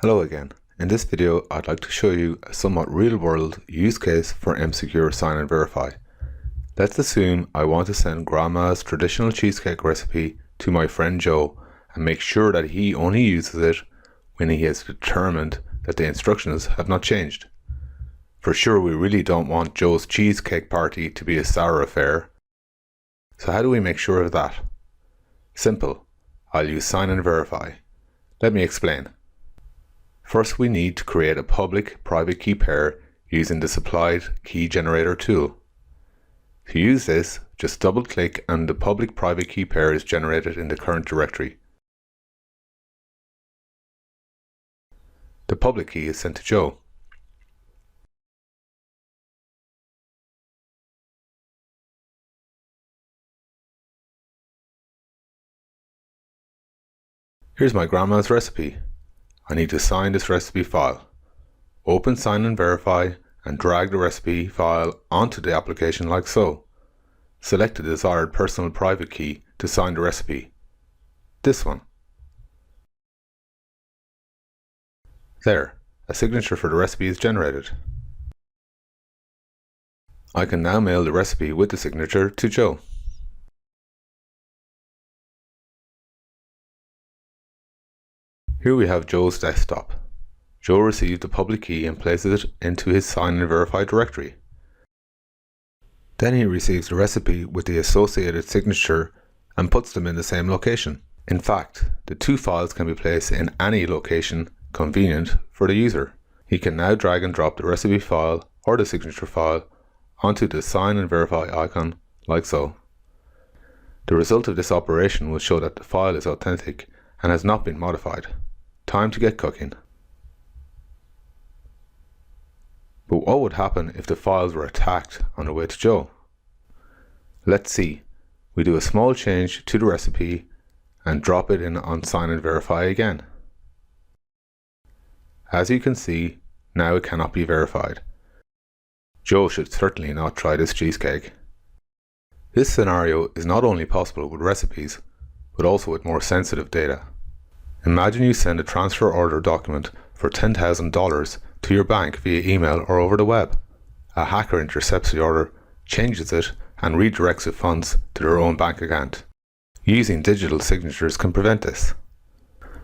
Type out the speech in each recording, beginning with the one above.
Hello again. In this video, I'd like to show you a somewhat real-world use case for emSecure Sign and Verify. Let's assume I want to send Grandma's traditional cheesecake recipe to my friend Joe and make sure that he only uses it when he has determined that the instructions have not changed. For sure, we really don't want Joe's cheesecake party to be a sour affair. So how do we make sure of that? Simple. I'll use Sign and Verify. Let me explain. First, we need to create a public-private key pair using the supplied key generator tool. To use this, just double-click and the public-private key pair is generated in the current directory. The public key is sent to Joe. Here's my grandma's recipe. I need to sign this recipe file. Open Sign and Verify and drag the recipe file onto the application like so. Select the desired personal private key to sign the recipe. This one. There, a signature for the recipe is generated. I can now mail the recipe with the signature to Joe. Here we have Joe's desktop. Joe received the public key and places it into his Sign and Verify directory. Then he receives the recipe with the associated signature and puts them in the same location. In fact, the two files can be placed in any location convenient for the user. He can now drag and drop the recipe file or the signature file onto the Sign and Verify icon like so. The result of this operation will show that the file is authentic and has not been modified. Time to get cooking. But what would happen if the files were attacked on the way to Joe? Let's see. We do a small change to the recipe and drop it in on Sign and Verify again. As you can see, now it cannot be verified. Joe should certainly not try this cheesecake. This scenario is not only possible with recipes, but also with more sensitive data. Imagine you send a transfer order document for $10,000 to your bank via email or over the web. A hacker intercepts the order, changes it, and redirects the funds to their own bank account. Using digital signatures can prevent this.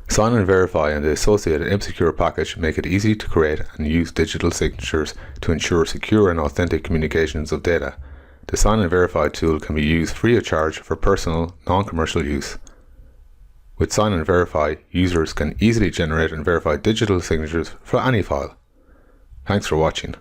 Sign and Verify and the associated emSecure package make it easy to create and use digital signatures to ensure secure and authentic communications of data. The Sign and Verify tool can be used free of charge for personal, non-commercial use. With Sign and Verify, users can easily generate and verify digital signatures for any file. Thanks for watching.